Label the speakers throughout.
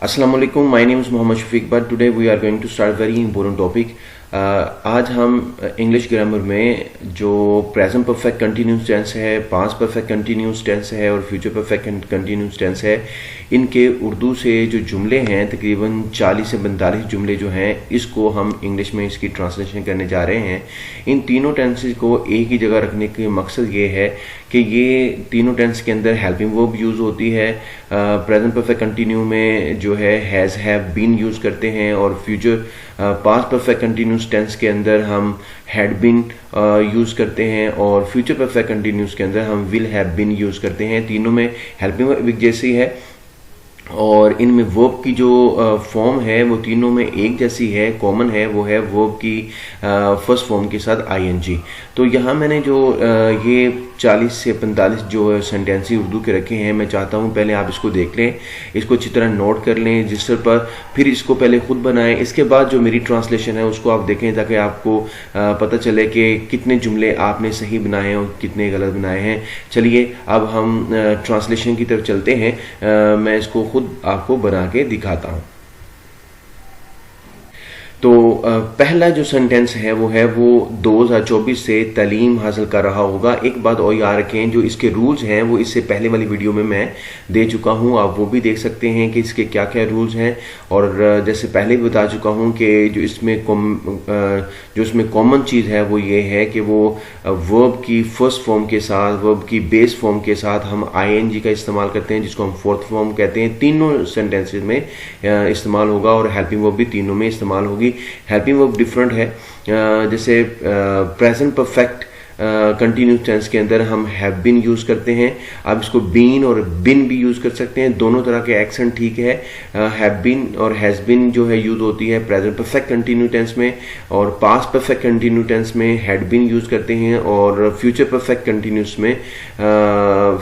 Speaker 1: Assalamu alaikum. My name is Mohammad Shafiq But today we are going to start very important topic. आज हम English grammar में जो present perfect continuous tense है, past perfect continuous tense है और future perfect continuous tense है, इनके उर्दू से जो जुमले हैं तकरीबन 40 से 45 जुमले जो हैं, इसको हम इंग्लिश में इसकी ट्रांसलेशन करने जा रहे हैं। इन तीनों टेंसेस को एक ही जगह रखने का मकसद ये है कि ये तीनों टेंस के अंदर हेल्पिंग वर्ब यूज़ होती है। प्रेजेंट परफेक्ट कंटिन्यू में जो है हैज़ हैव बीन यूज़ करते हैं और future past perfect continuous tense के अंदर हम हैड बीन यूज़ करते हैं और फ्यूचर परफेक्ट कंटिन्यूस के अंदर हम विल हैव बीन यूज़ करते हैं। तीनों में हेल्पिंग वर्ब एक जैसी है और इनमें वर्ब की जो फॉर्म है वो तीनों में एक जैसी है, कॉमन है, वो है वर्ब की फर्स्ट फॉर्म के साथ आईएनजी। तो यहाँ मैंने जो ये 40 से 45 जो सेंटेंसी उर्दू के रखे हैं, मैं चाहता हूँ पहले आप इसको देख लें, इसको अच्छी तरह नोट कर लें रजिस्टर पर, फिर इसको पहले खुद बनाएं, इसके बाद जो मेरी ट्रांसलेशन है उसको आप देखें ताकि आपको पता चले कि कितने जुमले आपने सही बनाए हैं और कितने गलत बनाए हैं। चलिए अब हम ट्रांसलेशन की तरफ चलते हैं। मैं इसको खुद आपको बना के दिखाता हूँ। तो पहला जो सेंटेंस है वो 2024 से तालीम हासिल कर रहा होगा। एक बात और याद रखें, जो इसके रूल्स हैं वो इससे पहले वाली वीडियो में मैं दे चुका हूं, आप वो भी देख सकते हैं कि इसके क्या क्या रूल्स हैं। और जैसे पहले भी बता चुका हूं कि जो इसमें कॉमन चीज़ है वो ये है कि वो वर्ब की फर्स्ट फॉर्म के साथ, वर्ब की बेस फॉर्म के साथ हम आईएनजी का इस्तेमाल करते हैं, जिसको हम फोर्थ फॉर्म कहते हैं। तीनों सेंटेंसेस में इस्तेमाल होगा और हेल्पिंग वर्ब भी तीनों में इस्तेमाल होगी। हेल्पिंग वर्ब डिफरेंट है, जैसे प्रेजेंट परफेक्ट कंटिन्यूस टेंस के अंदर हम हैव बीन यूज करते हैं। आप इसको बीन और बिन भी यूज कर सकते हैं, दोनों तरह के एक्सेंट ठीक है। हैव बीन और हैज बीन जो है यूज होती है प्रेजेंट परफेक्ट कंटिन्यू टेंस में, और पास्ट परफेक्ट कंटिन्यू टेंस में हैड बीन यूज करते हैं, और फ्यूचर परफेक्ट कंटिन्यूस में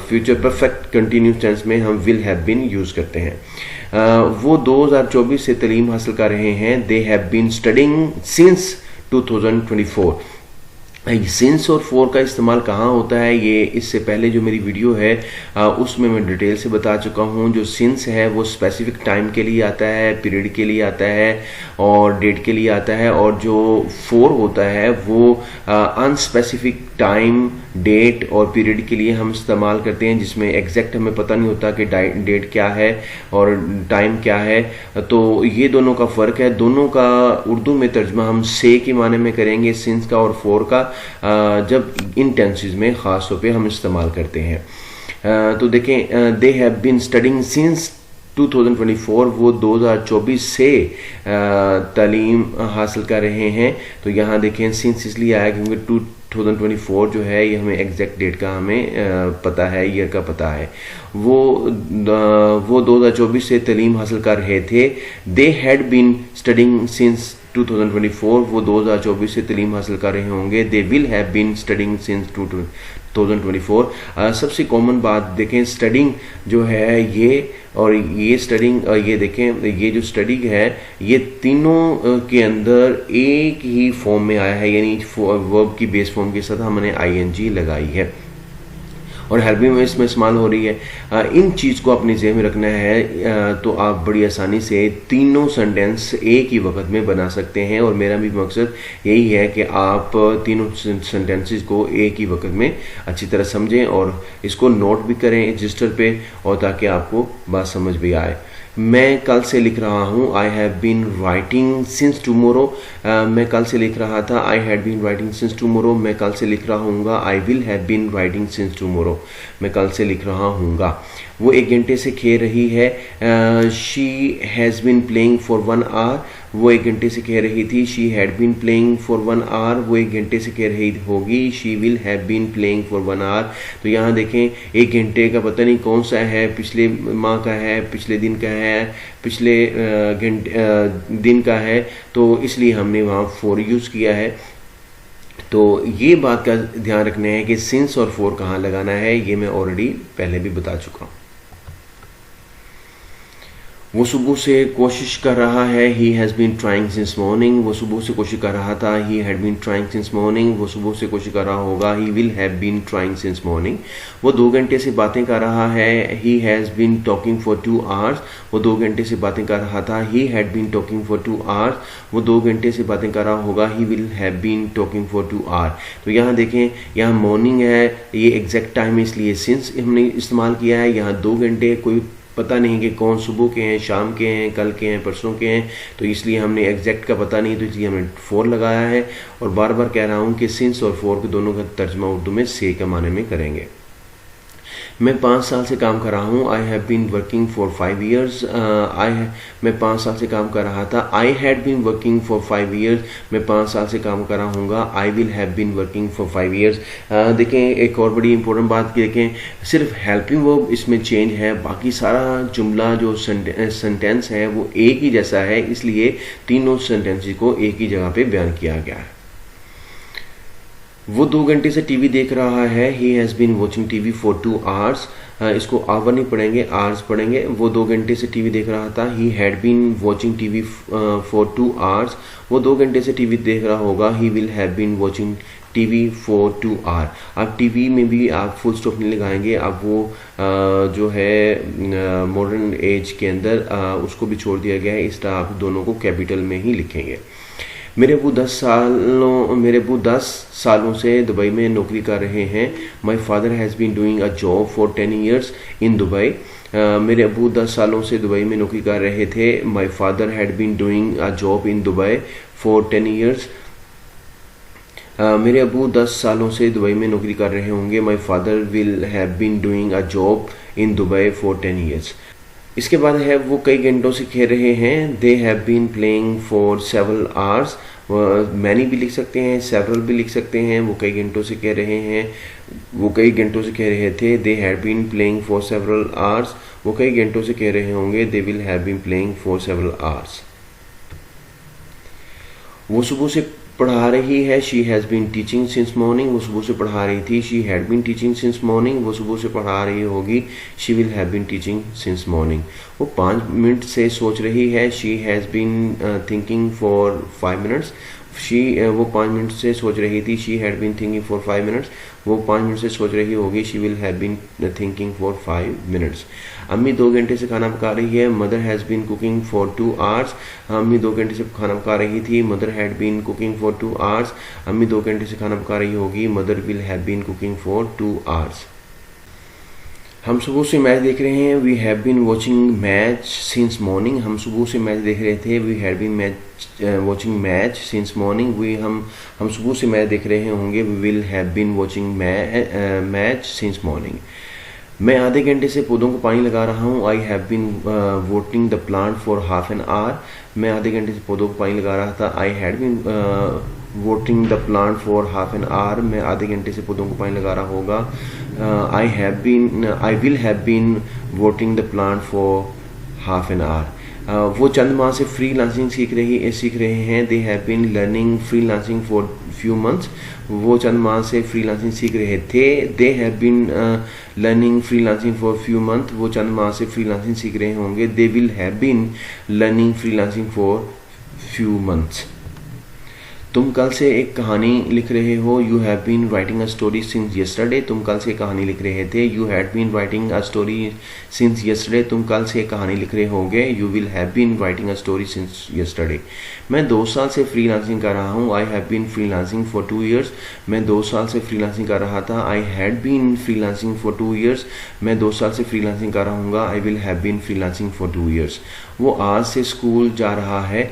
Speaker 1: फ्यूचर परफेक्ट कंटिन्यूस टेंस में हम विल हैव बीन यूज करते हैं। वो 2024 से तालीम हासिल कर रहे हैं। They have been studying since 2024। Since और फॉर का इस्तेमाल कहाँ होता है, ये इससे पहले जो मेरी वीडियो है उसमें मैं डिटेल से बता चुका हूँ। जो सिंस है वो स्पेसिफिक टाइम के लिए आता है, पीरियड के लिए आता है और डेट के लिए आता है, और जो फॉर होता है वो अनस्पेसिफिक टाइम, डेट और पीरियड के लिए हम इस्तेमाल करते हैं, जिसमें एग्जैक्ट हमें पता नहीं होता कि डेट क्या है और टाइम क्या है। तो ये दोनों का फ़र्क है। दोनों का उर्दू में तर्जमा हम से के माने में करेंगे, सिंस का और फॉर का, जब इन टेंसेस में ख़ास तौर पे हम इस्तेमाल करते हैं। तो देखें, they have been studying since 2024, वो 2024 से तालीम हासिल कर रहे हैं। तो यहाँ देखें सिंस इसलिए आया क्योंकि 2024 जो है ये हमें एग्जैक्ट डेट का हमें पता है, ईयर का पता है। वो 2024 से तालीम हासिल कर रहे थे। They had been studying since 2024, वो 2024 से तालीम हासिल कर रहे होंगे। They will have been studying since 2024। सबसे कॉमन बात देखें, स्टडिंग जो है ये और ये स्टडिंग, ये देखें, ये जो स्टडी है ये तीनों के अंदर एक ही फॉर्म में आया है, यानी वर्ब की बेस फॉर्म के साथ हमने आईएनजी लगाई है और हेल्पिंग में इसमें इस्तेमाल हो रही है। इन चीज़ को अपने ज़हन में रखना है तो आप बड़ी आसानी से तीनों सेंटेंस एक ही वक्त में बना सकते हैं। और मेरा भी मकसद यही है कि आप तीनों सेंटेंसेस को एक ही वक्त में अच्छी तरह समझें और इसको नोट भी करें रजिस्टर पे, और ताकि आपको बात समझ भी आए। मैं कल से लिख रहा हूँ, I have been writing since tomorrow. मैं कल से लिख रहा था, I had been writing since tomorrow. मैं कल से लिख रहा हूँगा, I will have been writing since tomorrow. मैं कल से लिख रहा हूँगा। वो 1 घंटे से खेल रही है। She has been playing for 1 hour. वो 1 घंटे से खेल रही थी। She had been playing for 1 hour. वो 1 घंटे से खेल रही होगी। She will have been playing for 1 hour. तो यहाँ देखें, 1 घंटे का पता नहीं कौन सा है, पिछले माह का है, पिछले दिन का है, पिछले दिन का है, तो इसलिए हमने वहाँ फॉर यूज़ किया है। तो ये बात का ध्यान रखना है कि सिंस और फॉर कहाँ लगाना है, ये मैं ऑलरेडी पहले भी बता चुका हूँ। वो सुबह से कोशिश कर रहा है, he has been trying since morning. वो सुबह से कोशिश कर रहा था, he had been trying since morning. वो सुबह से कोशिश कर रहा होगा, he will have been trying since morning. वो 2 घंटे से बातें कर रहा है, he has been talking for 2 hours. वो 2 घंटे से बातें कर रहा था, he had been talking for 2 hours. वो 2 घंटे से बातें कर रहा होगा, he will have been talking for 2 hours. तो यहाँ देखें, यहाँ मॉर्निंग है, ये एग्जैक्ट टाइम है, इसलिए सिंस हमने इस्तेमाल किया है। यहाँ 2 घंटे कोई पता नहीं कि कौन सुबह के हैं, शाम के हैं, कल के हैं, परसों के हैं, तो इसलिए हमने एग्जैक्ट का पता नहीं, तो इसलिए हमने फॉर लगाया है। और बार बार कह रहा हूँ कि सिंस और फॉर के दोनों का तर्जमा उर्दू में से के माने में करेंगे। मैं 5 साल से काम कर रहा हूँ, I have been working for 5 years. मैं 5 साल से काम कर रहा था, I had been working for 5 years. मैं 5 साल से काम कर रहा हूँगा, I will have been working for 5 years. देखें, एक और बड़ी इंपॉर्टेंट बात देखें, सिर्फ हेल्पिंग वर्ब इसमें चेंज है, बाकी सारा जुमला जो सेंटेंस है वो एक ही जैसा है, इसलिए तीनों सेंटेंसेस को एक ही जगह पे बयान किया गया है। वो 2 घंटे से टीवी देख रहा है, he has been watching TV for 2 hours. इसको आवर नहीं पढ़ेंगे, आवर्स पढ़ेंगे। वो 2 घंटे से टीवी देख रहा था, he had been watching TV for 2 hours. वो 2 घंटे से टीवी देख रहा होगा, he will have been watching TV for 2 hour. अब टीवी में भी आप फुल स्टॉप नहीं लगाएंगे, अब वो जो है मॉडर्न एज के अंदर उसको भी छोड़ दिया गया है, इस तरह आप दोनों को कैपिटल में ही लिखेंगे। मेरे अबू 10 सालों से दुबई में नौकरी कर रहे हैं। My father has been doing a job for 10 years in Dubai. मेरे अबू 10 सालों से दुबई में नौकरी कर रहे थे। My father had been doing a job in Dubai for 10 years. मेरे अबू 10 सालों से दुबई में नौकरी कर रहे होंगे। My father will have been doing a job in Dubai for 10 years. इसके बाद है, वो कई घंटों से खेल रहे हैं, they have been playing for several hours. Many भी लिख सकते हैं, सेवरल भी लिख सकते हैं। वो कई घंटों से कह रहे हैं, वो कई घंटों से कह रहे थे, they have been playing for several hours. वो कई घंटों से कह रहे होंगे, they will have been playing for several hours. वो सुबह से पढ़ा रही है, she has been teaching since morning. वो सुबह से पढ़ा रही थी, she had been teaching since morning. वो सुबह से पढ़ा रही होगी, she will have been teaching since morning. वो 5 मिनट से सोच रही है, she has been thinking for 5 minutes. वो 5 मिनट से सोच रही थी, she had been thinking for 5 minutes. वो 5 मिनट से सोच रही होगी, she will have been thinking for 5 minutes. अम्मी 2 घंटे से खाना पका रही है, mother has been cooking for 2 hours. अम्मी 2 घंटे से खाना पका रही थी, mother had been cooking for 2 hours. अम्मी 2 घंटे से खाना पका रही होगी, mother will have been cooking for 2 hours. हम सुबह से मैच देख रहे हैं, we have been watching match since morning. हम सुबह से मैच देख रहे थे, we have been watching match since morning. हम सुबह से मैच देख रहे होंगे, we will have been watching match since morning. मैं आधे घंटे से पौधों को पानी लगा रहा हूँ, I have been watering the plant for half an hour. मैं आधे घंटे से पौधों को पानी लगा रहा था, I had been watering the plant for half an hour. मैं आधे घंटे से पौधों को पानी लगा रहा होगा, I will have been watering the plant for half an hour. वो चंद माह से फ्रीलांसिंग सीख रहे हैं, they have been learning freelancing for few months. वो चंद माह से फ्रीलांसिंग सीख रहे थे, they have been learning freelancing for few month. वो चंद माह से फ्रीलांसिंग सीख रहे होंगे, they will have been learning freelancing for few months. तुम कल से एक कहानी लिख रहे हो, you have been writing a story since yesterday. तुम कल से कहानी लिख रहे थे, you had been writing a story since yesterday. तुम कल से कहानी लिख रहे होंगे, you will have been writing a story since yesterday. मैं 2 साल से फ्रीलांसिंग कर रहा हूँ, I have been freelancing for 2 years. मैं 2 साल से फ्रीलांसिंग कर रहा था, I had been freelancing for 2 years. मैं 2 साल से फ्रीलांसिंग कर रहा हूँ, I will have been freelancing for 2 years. वो आज से स्कूल जा रहा है,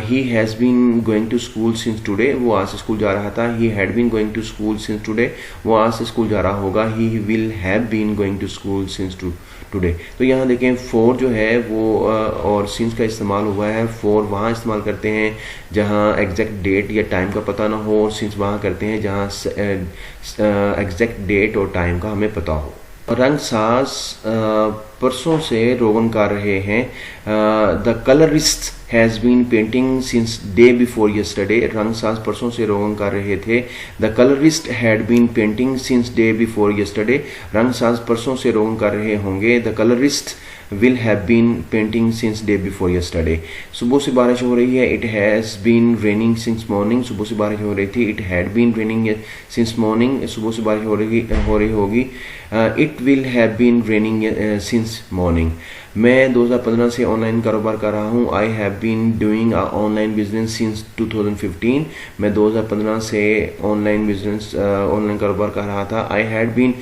Speaker 1: he has been going to school since today. वो आज से स्कूल जा रहा था, he had been going to school since today. वो आज से स्कूल जा रहा होगा, he will have been going to school since today. तो यहाँ देखें, फॉर जो है वो और सिंस का इस्तेमाल हुआ है। फॉर वहाँ इस्तेमाल करते हैं जहाँ एग्जैक्ट डेट या टाइम का पता ना हो, और सिंस वहाँ करते हैं जहाँ एग्जैक्ट डेट और टाइम का हमें पता हो। रंगसाज परसों से रोगन कर रहे हैं, the colourist has been painting since day before yesterday. रंगसाज परसों से रोगन कर रहे थे, the colourist had been painting since day before yesterday. रंगसाज परसों से रोगन कर रहे होंगे, the colourist will have been painting since day before yesterday. सुबह से बारिश हो रही है. It has been raining since morning. सुबह से बारिश हो रही थी. It had been raining since morning. सुबह से बारिश हो रही होगी. It will have been raining since morning. मैं 2015 से ऑनलाइन कारोबार कर रहा हूँ. I have been doing a online business since 2015. मैं 2015 से ऑनलाइन कारोबार कर रहा था. I had been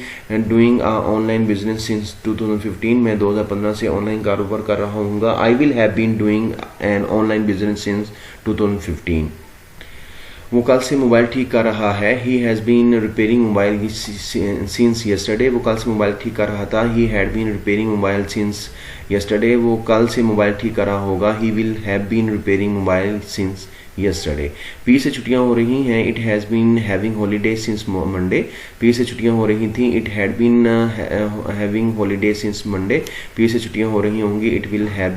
Speaker 1: doing a online business since 2015. मैं 2015 से ऑनलाइन कारोबार कर रहा हूँ. I will have been doing an online business since 2015. वो कल से मोबाइल ठीक कर रहा है. He has been repairing mobile since yesterday. वो कल से मोबाइल ठीक कर रहा था. He had been repairing mobile since yesterday. वो कल से मोबाइल ठीक कर रहा होगा. He will have been repairing mobile since yesterday. पीर से छुट्टियां हो रही हैं. It has been having holiday since Monday. पीर से छुट्टियां हो रही थी. It had been having holiday since Monday. पीर से छुट्टियां हो रही होंगी. It will have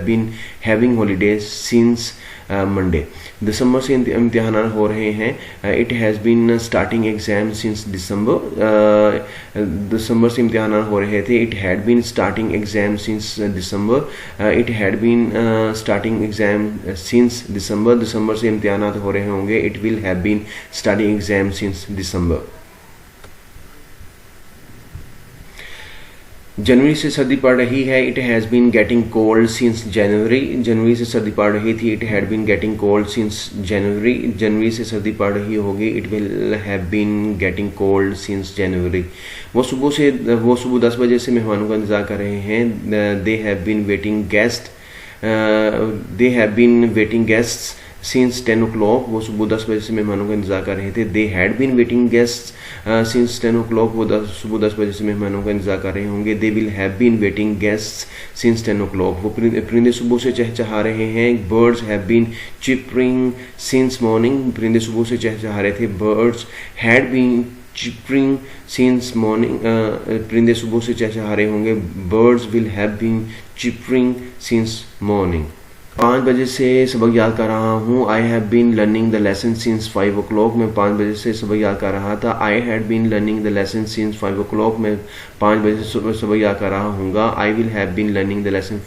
Speaker 1: been having holidays since Monday. दिसंबर से इम्तिहान हो रहे हैं. It has been starting exam since December. दिसंबर से इम्तिहान हो रहे थे. It had been starting exam since December. It had been starting exam since December. दिसंबर से इम्तिहान हो रहे होंगे. It will have been starting exam since December. जनवरी से सर्दी पड़ रही है. It has been getting cold since January. जनवरी से सर्दी पड़ रही थी. It had been getting cold since January. जनवरी से सर्दी पड़ रही होगी. It will have been getting cold since January. वो सुबह 10 बजे से मेहमानों का इंतजार कर रहे हैं. They have been waiting guests since 10 o'clock. वो सुबह 10 बजे से मेहमानों का इंतजार कर रहे थे. They had been waiting guests since 10 o'clock. वो सुबह 10 बजे से मेहमानों का इंतजार कर रहे होंगे. They will have been waiting guests since 10 o'clock. वो परिंदे सुबह से चहचहा रहे हैं. Birds have been chirping since morning. परिंदे सुबह से चहचहा रहे थे. Birds had been chirping since morning. परिंदे सुबह से चहचहा रहे होंगे. Birds will have been chirping since morning. 5 बजे से सबक याद कर रहा हूँ. I have been learning the lesson since 5 o'clock. मैं 5 बजे से सबक याद कर रहा था. I had been learning the lesson since 5 o'clock. मैं 5 बजे से सबक याद कर रहा हूँगा. I will have been learning the lesson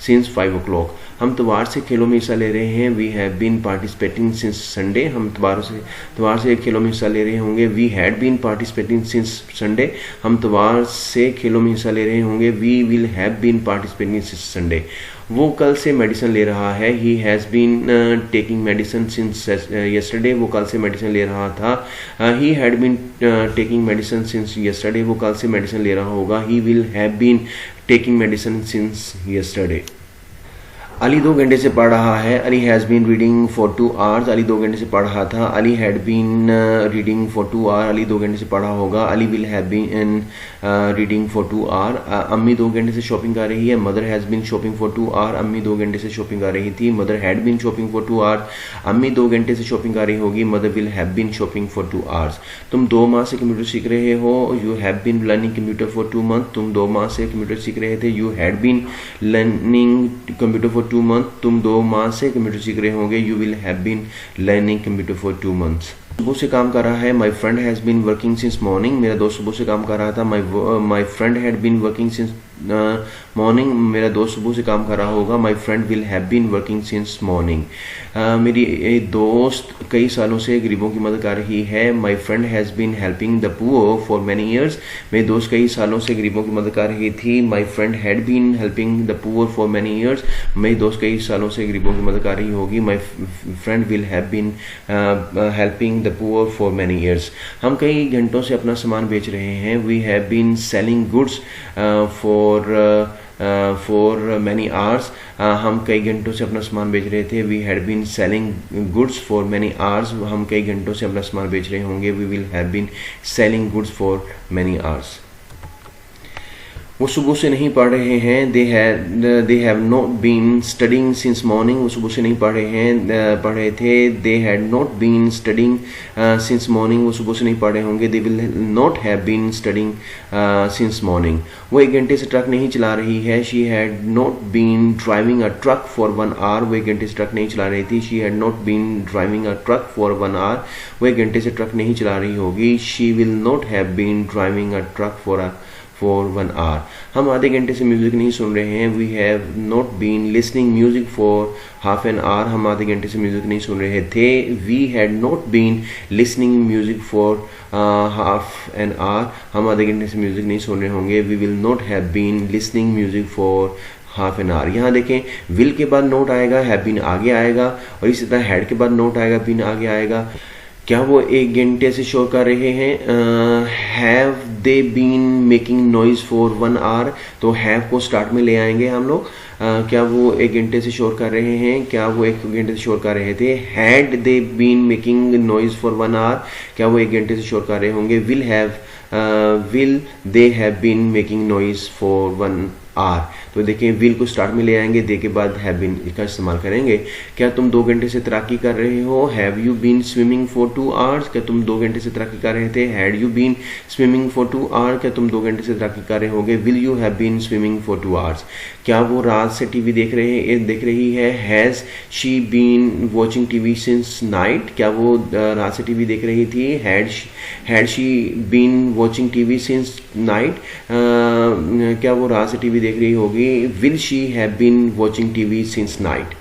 Speaker 1: since 5 o'clock. हम त्योहार से खेलों में हिस्सा ले रहे हैं. We have been participating since Sunday. हम त्योहार से खेलों में हिस्सा ले रहे होंगे. We had been participating since Sunday. हम त्योहार से खेलों में हिस्सा ले रहे होंगे. We will have been participating since Sunday. वो कल से मेडिसिन ले रहा है. He has been taking medicine since yesterday. वो कल से मेडिसिन ले रहा था. He had been taking medicine since yesterday. वो कल से मेडिसिन ले रहा होगा. He will have been taking medicine since yesterday. Ali 2 घंटे से पढ़ रहा है. Ali has been reading for 2 hours. Ali 2 घंटे से पढ़ रहा था. Ali had been reading for 2 hours. Ali 2 घंटे से पढ़ा होगा. Ali will have been reading for 2 hours. अम्मी 2 घंटे से शॉपिंग कर रही है. Mother has been shopping for 2 hours. अम्मी 2 घंटे से शॉपिंग कर रही थी. Mother had been shopping for 2 hours. अम्मी 2 घंटे से शॉपिंग कर रही होगी. Mother will have been shopping for 2 hours. तुम 2 माह से कंप्यूटर सीख रहे हो. You have been learning computer for 2 months. तुम 2 माह से कंप्यूटर सीख रहे थे. You had been learning computer for 2 months. तुम 2 माह से कंप्यूटर सीख रहे होंगे. You will have been learning computer for 2 months. सुबह से काम कर रहा है. My friend has been working since morning. मेरा दोस्त सुबह से काम कर रहा था. My friend had been working since morning. मेरा दोस्त सुबह से काम कर रहा होगा. My friend will have been working since morning. मेरी दोस्त कई सालों से गरीबों की मदद कर रही है. My friend has been helping the poor for many years. मेरी दोस्त कई सालों से गरीबों की मदद कर रही थी. My friend had been helping the poor for many years. मेरी दोस्त कई सालों से गरीबों की मदद कर रही होगी. My friend will have been helping the poor for many years. हम कई घंटों से अपना सामान बेच रहे हैं. We have been selling goods for many hours. हम कई घंटों से अपना सामान बेच रहे थे. We had been selling goods for many hours. हम कई घंटों से अपना सामान बेच रहे होंगे. We will have been selling goods for many hours. वो सुबह से नहीं पढ़ रहे हैं. They have not been studying since morning. वो सुबह से नहीं पढ़ रहे थे. They had not been studying since morning. वो सुबह से नहीं पढ़ रहे होंगे. They will not have been studying since morning. वो 1 घंटे से ट्रक नहीं चला रही है. She had not been driving a truck for 1 hour. वो 1 घंटे से ट्रक नहीं चला रही थी. She had not been driving a truck for 1 hour. वो 1 घंटे से ट्रक नहीं चला रही होगी. She will not have been driving a truck for 1 hour. हम आधे घंटे से म्यूजिक नहीं सुन रहे हैं। We have not been listening music for half an hour. हम आधे घंटे से म्यूजिक नहीं सुन रहे थे। We had not been listening music for half an hour. हम आधे घंटे से म्यूजिक नहीं सुन रहे होंगे। We will not have been listening music for half an our. यहाँ देखें, विल के बाद नोट आएगा, हैव बीन आगे आएगा, और इसी तरह हैड के बाद नोट आएगा, बीन आगे आएगा। क्या वो 1 घंटे से शोर कर रहे हैं? Have they been making noise for 1 hour, तो हैव को स्टार्ट में ले आएंगे हम लोग। क्या वो 1 घंटे से शोर कर रहे हैं? क्या वो 1 घंटे से शोर कर रहे थे? Had they been making noise for 1 hour, क्या वो 1 घंटे से शोर कर रहे होंगे? Will they have been making noise for 1 hour. तो देखिए, विल को स्टार्ट में ले आएंगे, दे के बाद हैव बीन इसका इस्तेमाल करेंगे। क्या तुम 2 घंटे से तैराकी कर रहे हो? Have you been swimming for 2 hours, क्या तुम 2 घंटे से तैराकी कर रहे थे? Had you been swimming for 2 hours, क्या तुम 2 घंटे से तैराकी कर रहे होगे? Will you have been swimming for 2 hours. क्या वो रात से टीवी देख रही है? Has she been watching TV since night, क्या वो रात से टीवी देख रही थी? Had she been watching TV since night, क्या वो रात से टीवी देख रही होगी? Will she have been watching TV since night.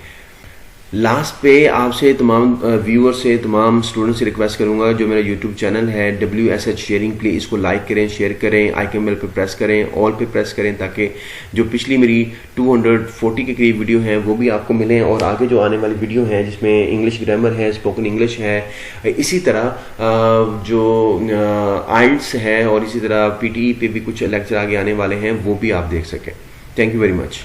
Speaker 1: Last पे आपसे तमाम व्यूअर से, तमाम स्टूडेंट से रिक्वेस्ट करूंगा, जो मेरा यूट्यूब चैनल है WSH शेयरिंग, प्लीज इसको लाइक करें, शेयर करें, आइकन बेल पे प्रेस करें, ऑल पे प्रेस करें, ताकि जो पिछली मेरी 240 के करीब वीडियो हैं वो भी आपको मिलें, और आगे जो आने वाली वीडियो हैं जिसमें इंग्लिश ग्रामर है, स्पोकन इंग्लिश है, इसी तरह जो आइल्ट्स है, और इसी तरह PTE पे भी कुछ लेक्चर आगे आने वाले हैं, वो भी आप देख सकें। Thank you very much.